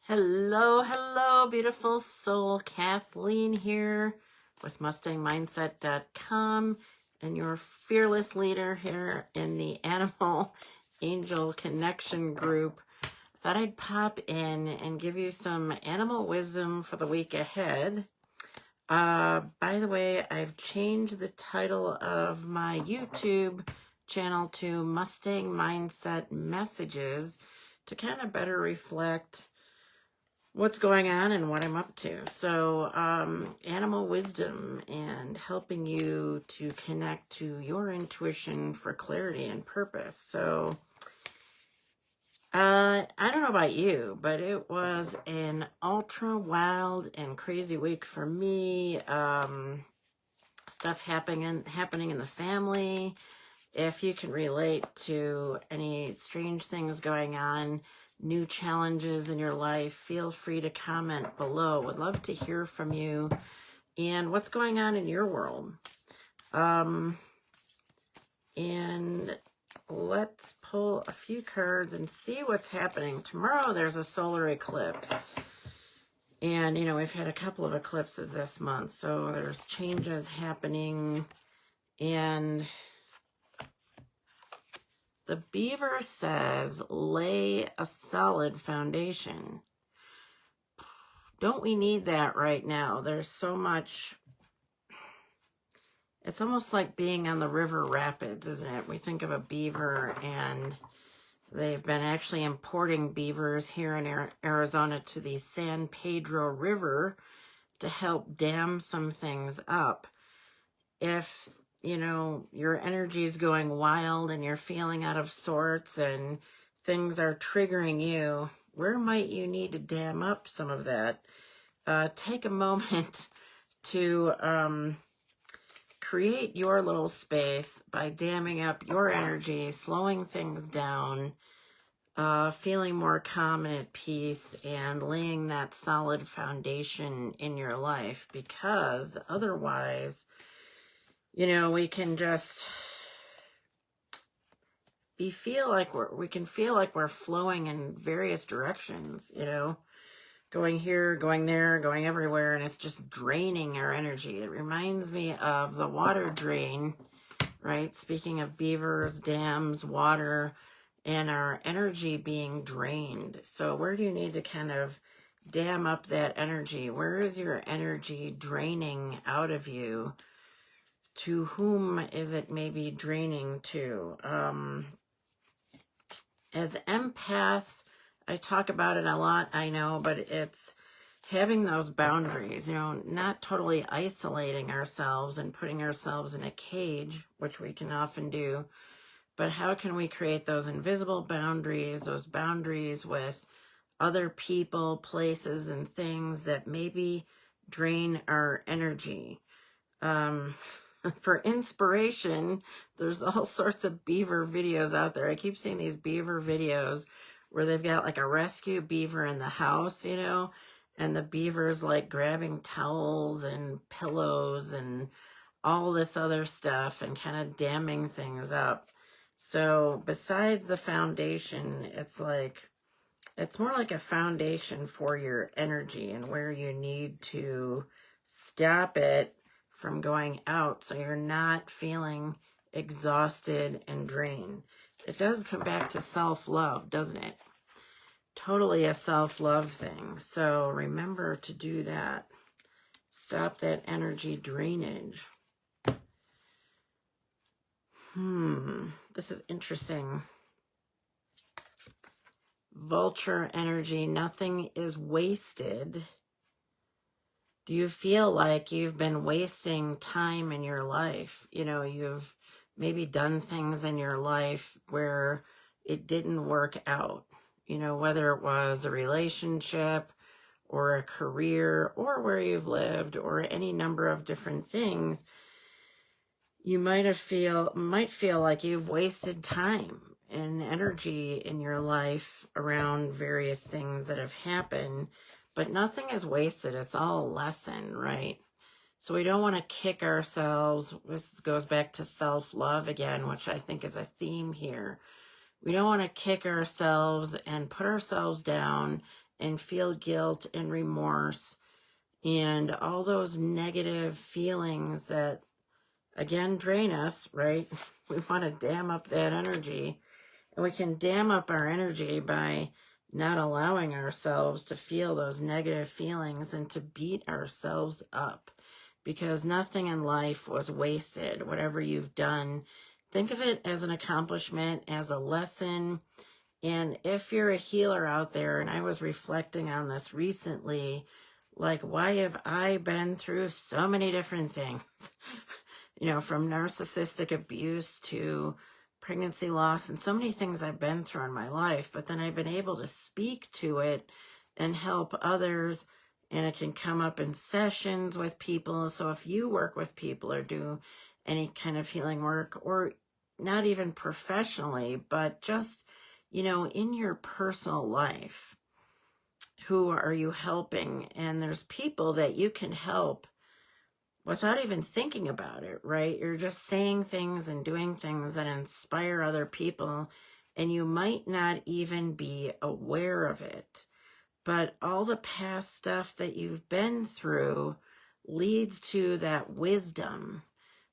Hello, hello, beautiful soul. Kathleen here with MustangMindset.com and your fearless leader here in the Animal Angel Connection group. Thought I'd pop in and give you some animal wisdom for the week ahead. By the way, I've changed the title of my YouTube channel to Mustang Mindset Messages to kind of better reflect what's going on and what I'm up to. So, animal wisdom and helping you to connect to your intuition for clarity and purpose. So, I don't know about you, but it was an ultra wild and crazy week for me. Stuff happening in the family. If you can relate to any strange things going on, new challenges in your life, feel free to comment below. Would love to hear from you and what's going on in your world. And let's pull a few cards and see what's happening. Tomorrow there's a solar eclipse. And, you know, we've had a couple of eclipses this month, so there's changes happening. And the beaver says, lay a solid foundation. Don't we need that right now? There's so much. It's almost like being on the river rapids, isn't it? We think of a beaver, and they've been actually importing beavers here in Arizona to the San Pedro River to help dam some things up. If, you know, your energy is going wild and you're feeling out of sorts and things are triggering you, where might you need to dam up some of that? Take a moment to create your little space by damming up your energy, slowing things down, feeling more calm and at peace, and laying that solid foundation in your life, because otherwise, you know, we can just feel like we're flowing in various directions, you know, going here, going there, going everywhere, and it's just draining our energy. It reminds me of the water drain, right? Speaking of beavers, dams, water, and our energy being drained. So where do you need to kind of dam up that energy? Where is your energy draining out of you? To whom is it maybe draining to? As empaths, I talk about it a lot, I know, but it's having those boundaries, you know, not totally isolating ourselves and putting ourselves in a cage, which we can often do, but how can we create those invisible boundaries, those boundaries with other people, places, and things that maybe drain our energy? For inspiration, there's all sorts of beaver videos out there. I keep seeing these beaver videos where they've got like a rescue beaver in the house, you know, and the beaver's like grabbing towels and pillows and all this other stuff and kind of damming things up. So besides the foundation, it's more like a foundation for your energy and where you need to stop it from going out so you're not feeling exhausted and drained. It does come back to self-love, doesn't it? Totally a self-love thing. So remember to do that. Stop that energy drainage. This is interesting. Vulture energy, nothing is wasted. Do you feel like you've been wasting time in your life? You know, you've maybe done things in your life where it didn't work out. You know, whether it was a relationship or a career or where you've lived or any number of different things, you might feel like you've wasted time and energy in your life around various things that have happened. But nothing is wasted. It's all a lesson, right? So we don't want to kick ourselves. This goes back to self-love again, which I think is a theme here. We don't want to kick ourselves and put ourselves down and feel guilt and remorse and all those negative feelings that, again, drain us, right? We want to dam up that energy. And we can dam up our energy by not allowing ourselves to feel those negative feelings and to beat ourselves up, because nothing in life was wasted. Whatever you've done, think of it as an accomplishment, as a lesson. And if you're a healer out there, and I was reflecting on this recently, like, why have I been through so many different things? From narcissistic abuse to pregnancy loss, and so many things I've been through in my life, but then I've been able to speak to it and help others, and it can come up in sessions with people. So if you work with people or do any kind of healing work, or not even professionally, but just, in your personal life, who are you helping? And there's people that you can help without even thinking about it, right? You're just saying things and doing things that inspire other people, and you might not even be aware of it. But all the past stuff that you've been through leads to that wisdom.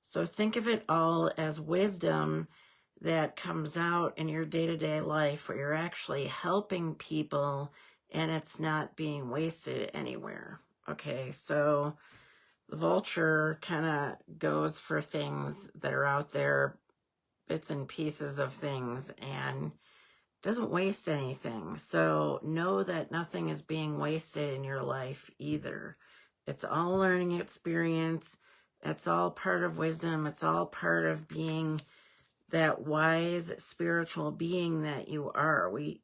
So think of it all as wisdom that comes out in your day-to-day life, where you're actually helping people and it's not being wasted anywhere. Okay, so the vulture kind of goes for things that are out there, bits and pieces of things, and doesn't waste anything. So know that nothing is being wasted in your life either. It's all a learning experience. It's all part of wisdom. It's all part of being that wise spiritual being that you are. We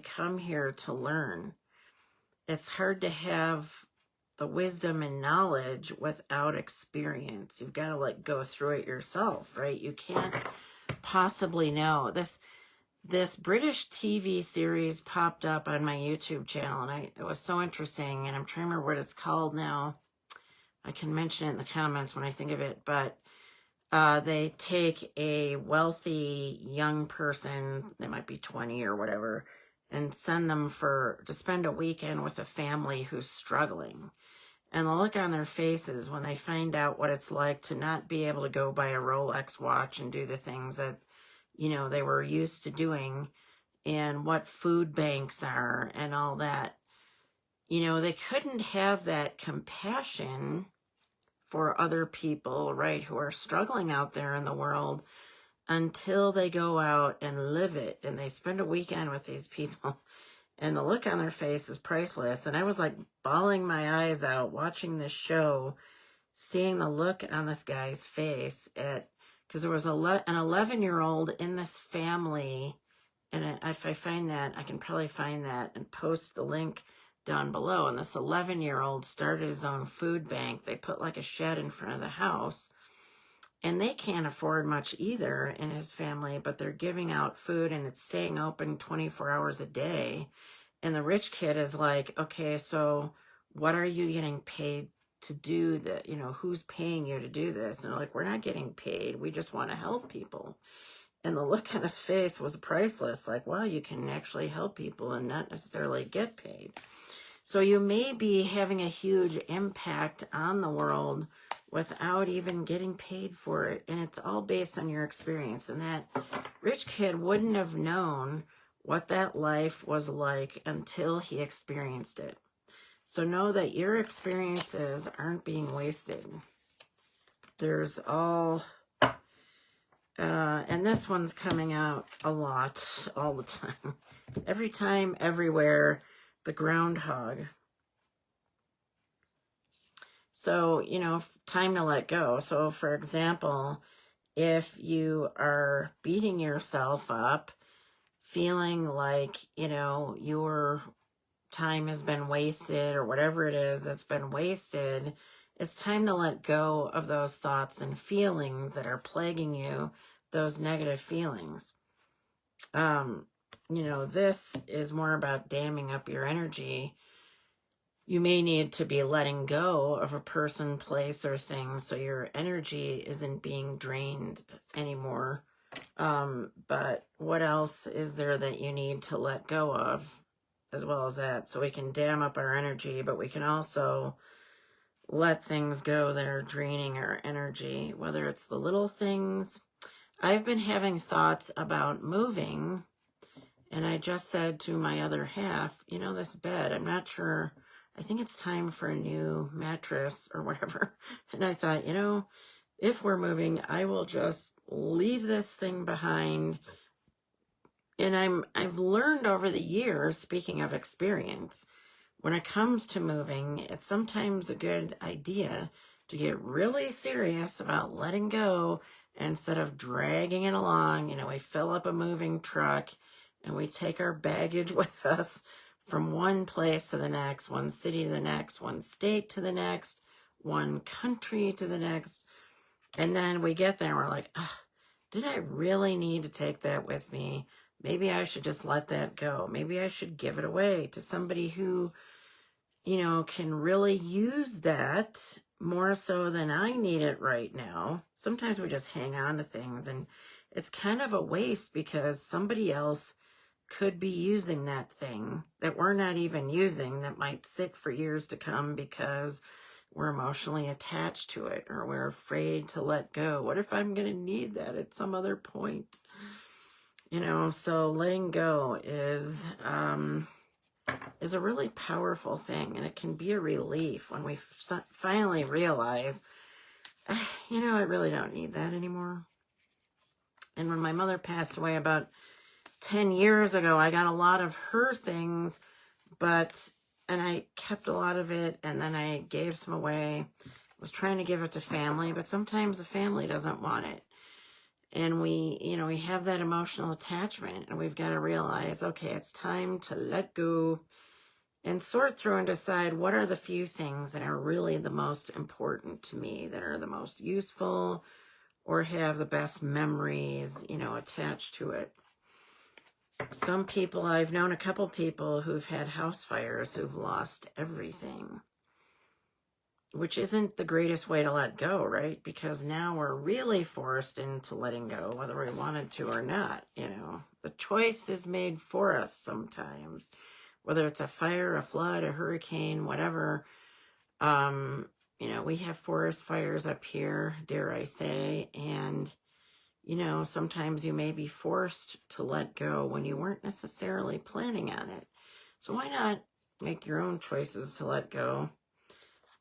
come here to learn. It's hard to have the wisdom and knowledge without experience. You've got to go through it yourself, right? You can't possibly know. This British TV series popped up on my YouTube channel, and it was so interesting, and I'm trying to remember what it's called now. I can mention it in the comments when I think of it, but they take a wealthy young person, they might be 20 or whatever, and send them to spend a weekend with a family who's struggling. And the look on their faces when they find out what it's like to not be able to go buy a Rolex watch and do the things that, they were used to doing, and what food banks are and all that. They couldn't have that compassion for other people, right, who are struggling out there in the world, until they go out and live it and they spend a weekend with these people. And the look on their face is priceless. And I was bawling my eyes out watching this show, seeing the look on this guy's face because there was an 11-year-old in this family. And if I find that, I can probably find that and post the link down below. And this 11-year-old started his own food bank. They put a shed in front of the house. And they can't afford much either in his family, but they're giving out food and it's staying open 24 hours a day. And the rich kid is okay, so what are you getting paid to do that? Who's paying you to do this? And they're we're not getting paid. We just want to help people. And the look on his face was priceless. Wow, you can actually help people and not necessarily get paid. So you may be having a huge impact on the world without even getting paid for it. And it's all based on your experience. And that rich kid wouldn't have known what that life was like until he experienced it. So know that your experiences aren't being wasted. There's all, and this one's coming out a lot, all the time. Every time, everywhere, the groundhog. So, time to let go. So, for example, if you are beating yourself up, feeling your time has been wasted or whatever it is that's been wasted, it's time to let go of those thoughts and feelings that are plaguing you, those negative feelings. This is more about damming up your energy. You may need to be letting go of a person, place, or thing so your energy isn't being drained anymore. But what else is there that you need to let go of? as well as that. So we can dam up our energy, but we can also let things go that are draining our energy, whether it's the little things. I've been having thoughts about moving, and I just said to my other half, you know, this bed, I'm not sure, I think it's time for a new mattress or whatever. And I thought, you know, if we're moving, I will just leave this thing behind. And I've learned over the years, speaking of experience, when it comes to moving, it's sometimes a good idea to get really serious about letting go instead of dragging it along. You know, we fill up a moving truck and we take our baggage with us from one place to the next, one city to the next, one state to the next, one country to the next. And then we get there and we're like, did I really need to take that with me? Maybe I should just let that go. Maybe I should give it away to somebody who, you know, can really use that more so than I need it right now. Sometimes we just hang on to things and it's kind of a waste because somebody else could be using that thing that we're not even using that might sit for years to come because we're emotionally attached to it or we're afraid to let go. What if I'm going to need that at some other point? You know, so letting go is a really powerful thing, and it can be a relief when we finally realize, you know, I really don't need that anymore. And when my mother passed away about 10 years ago, I got a lot of her things, and I kept a lot of it, and then I gave some away. I was trying to give it to family, but sometimes the family doesn't want it. And we, you know, we have that emotional attachment, and we've got to realize, okay, it's time to let go and sort through and decide what are the few things that are really the most important to me, that are the most useful or have the best memories, you know, attached to it. Some people, I've known a couple people who've had house fires who've lost everything, which isn't the greatest way to let go, right? Because now we're really forced into letting go, whether we wanted to or not, you know. The choice is made for us sometimes, whether it's a fire, a flood, a hurricane, whatever. You know, we have forest fires up here, dare I say, and, you know, sometimes you may be forced to let go when you weren't necessarily planning on it. So why not make your own choices to let go?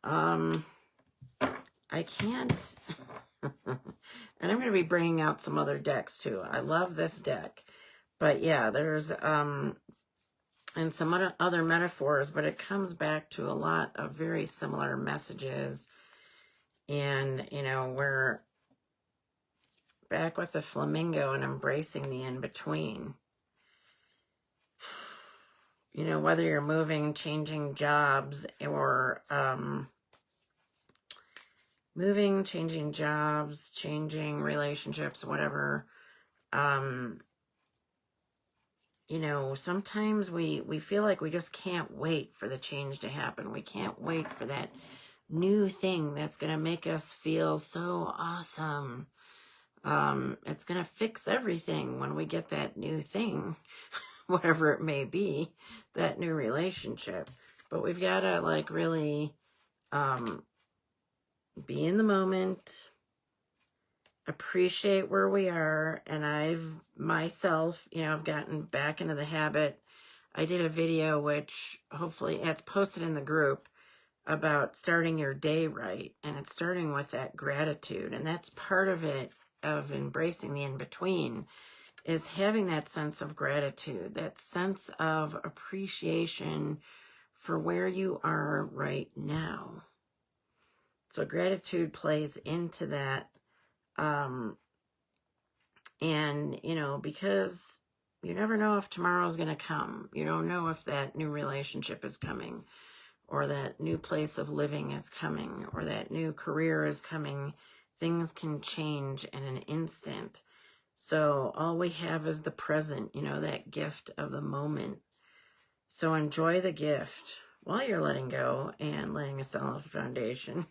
I can't, and I'm going to be bringing out some other decks too. I love this deck, but yeah, there's, and some other metaphors, but it comes back to a lot of very similar messages. And, you know, we're back with the flamingo and embracing the in-between. You know, whether you're moving, changing jobs, or, changing relationships, whatever. You know, sometimes we feel like we just can't wait for the change to happen. We can't wait for that new thing that's going to make us feel so awesome. It's going to fix everything when we get that new thing, whatever it may be, that new relationship. But we've got to like really be in the moment, appreciate where we are. And I've myself, you know, I've gotten back into the habit. I did a video, which hopefully it's posted in the group, about starting your day right. And it's starting with that gratitude. And that's part of it, of embracing the in-between, is having that sense of gratitude, that sense of appreciation for where you are right now. So gratitude plays into that. And, you know, because you never know if tomorrow's going to come. You don't know if that new relationship is coming, or that new place of living is coming, or that new career is coming. Things can change in an instant. So all we have is the present, you know, that gift of the moment. So enjoy the gift while you're letting go and laying a solid foundation.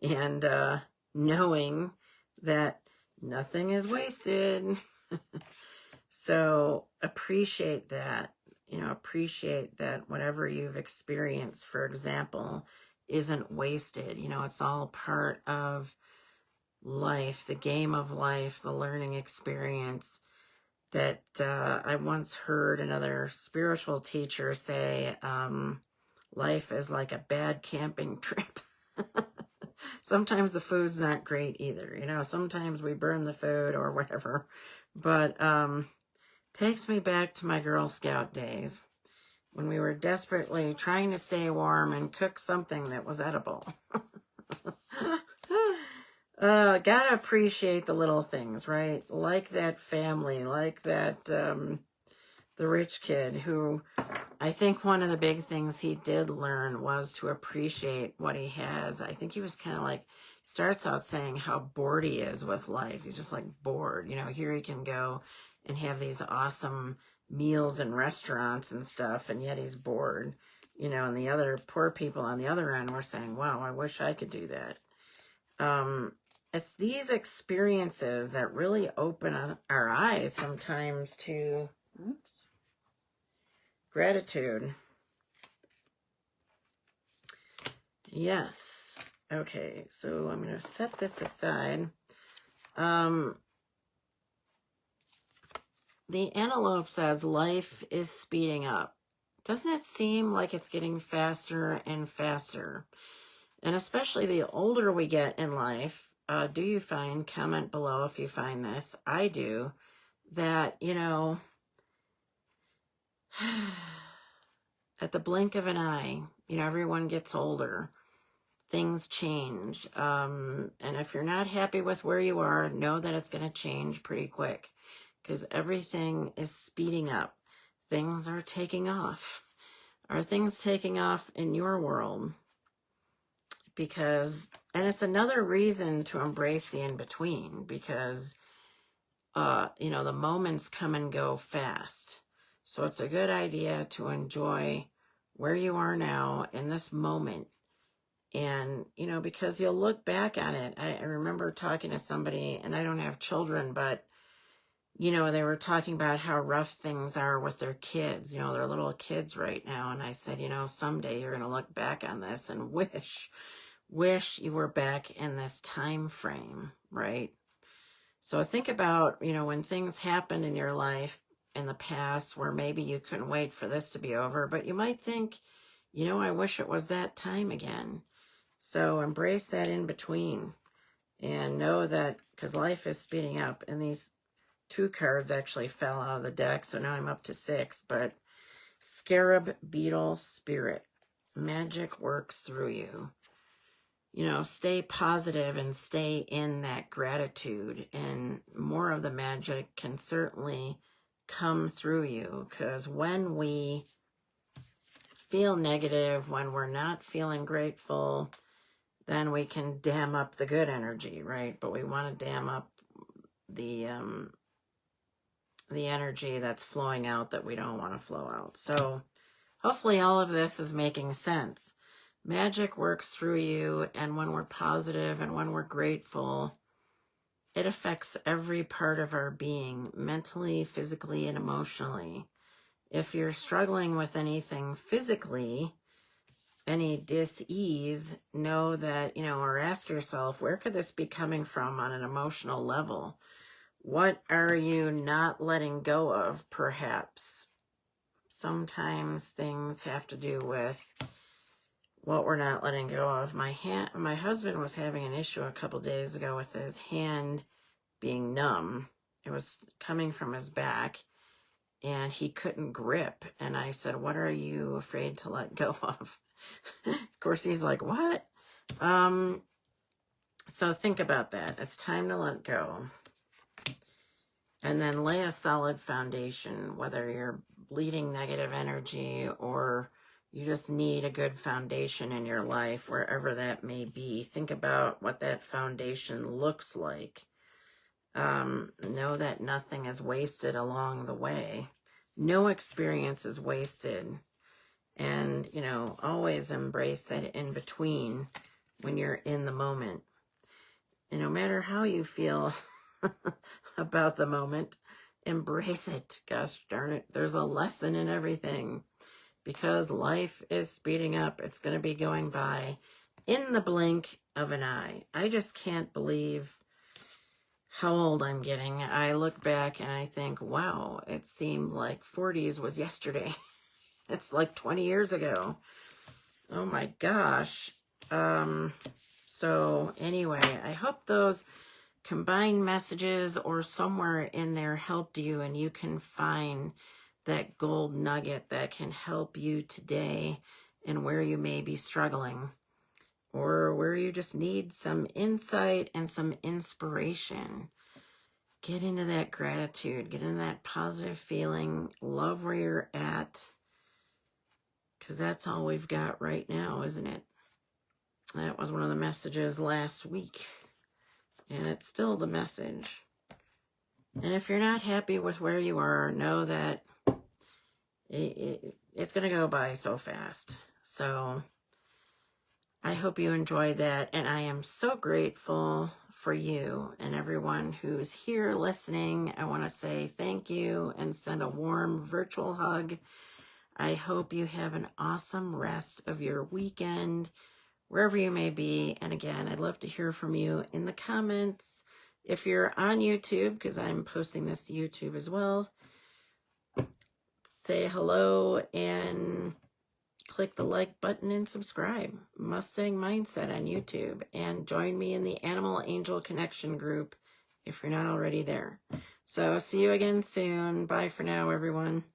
And knowing that nothing is wasted. So appreciate that. appreciate that whatever you've experienced, for example, isn't wasted. It's all part of life, the game of life, the learning experience. That I once heard another spiritual teacher say, life is like a bad camping trip. Sometimes the food's not great either. Sometimes we burn the food or whatever. But takes me back to my Girl Scout days when we were desperately trying to stay warm and cook something that was edible. Gotta appreciate the little things, right? Like that family, like that, the rich kid who, I think one of the big things he did learn was to appreciate what he has. I think he was kind of like, starts out saying how bored he is with life. He's just like bored. Here he can go and have these awesome meals in restaurants and stuff, and yet he's bored. And the other poor people on the other end were saying, wow, I wish I could do that. It's these experiences that really open our eyes sometimes to gratitude. Yes. Okay, so I'm going to set this aside. The antelope says life is speeding up. Doesn't it seem like it's getting faster and faster? And especially the older we get in life, do you find, comment below if you find this, I do, that, at the blink of an eye, everyone gets older. Things change. And if you're not happy with where you are, know that it's going to change pretty quick because everything is speeding up. Things are taking off. Are things taking off in your world? And it's another reason to embrace the in-between because, the moments come and go fast. So it's a good idea to enjoy where you are now in this moment. And, because you'll look back on it. I remember talking to somebody, and I don't have children, but, they were talking about how rough things are with their kids. They're little kids right now. And I said, someday you're going to look back on this and wish you were back in this time frame, right? So think about, when things happen in your life in the past where maybe you couldn't wait for this to be over, but you might think, I wish it was that time again. So embrace that in between and know that because life is speeding up, and these 2 cards actually fell out of the deck. So now I'm up to 6, but Scarab, Beetle, Spirit, magic works through you. Stay positive and stay in that gratitude, and more of the magic can certainly come through you, because when we feel negative, when we're not feeling grateful, then we can dam up the good energy, right? But we want to dam up the energy that's flowing out that we don't want to flow out. So hopefully all of this is making sense. Magic works through you, and when we're positive and when we're grateful, it affects every part of our being, mentally, physically, and emotionally. If you're struggling with anything physically, any dis-ease, know that, or ask yourself, where could this be coming from on an emotional level? What are you not letting go of, perhaps? Sometimes things have to do with what we're not letting go of. My husband was having an issue a couple days ago with his hand being numb. It was coming from his back, and he couldn't grip. And I said, what are you afraid to let go of? Of course, he's like, what? So think about that. It's time to let go. And then lay a solid foundation, whether you're bleeding negative energy or you just need a good foundation in your life, wherever that may be. Think about what that foundation looks like. Know that nothing is wasted along the way. No experience is wasted. And, always embrace that in between when you're in the moment. And no matter how you feel about the moment, embrace it. Gosh darn it. There's a lesson in everything because life is speeding up. It's going to be going by in the blink of an eye. I just can't believe how old I'm getting. I look back and I think, wow, it seemed like 40s was yesterday. It's like 20 years ago. Oh my gosh. So anyway, I hope those combined messages or somewhere in there helped you and you can find that gold nugget that can help you today and where you may be struggling or where you just need some insight and some inspiration. Get into that gratitude, get into that positive feeling, love where you're at, because that's all we've got right now, isn't it? That was one of the messages last week. And it's still the message. And if you're not happy with where you are, know that it's going to go by so fast. So I hope you enjoy that. And I am so grateful for you and everyone who's here listening. I want to say thank you and send a warm virtual hug. I hope you have an awesome rest of your weekend, wherever you may be. And again, I'd love to hear from you in the comments. If you're on YouTube, because I'm posting this to YouTube as well, say hello and click the like button and subscribe. Mustang Mindset on YouTube. And join me in the Animal Angel Connection group if you're not already there. So see you again soon. Bye for now, everyone.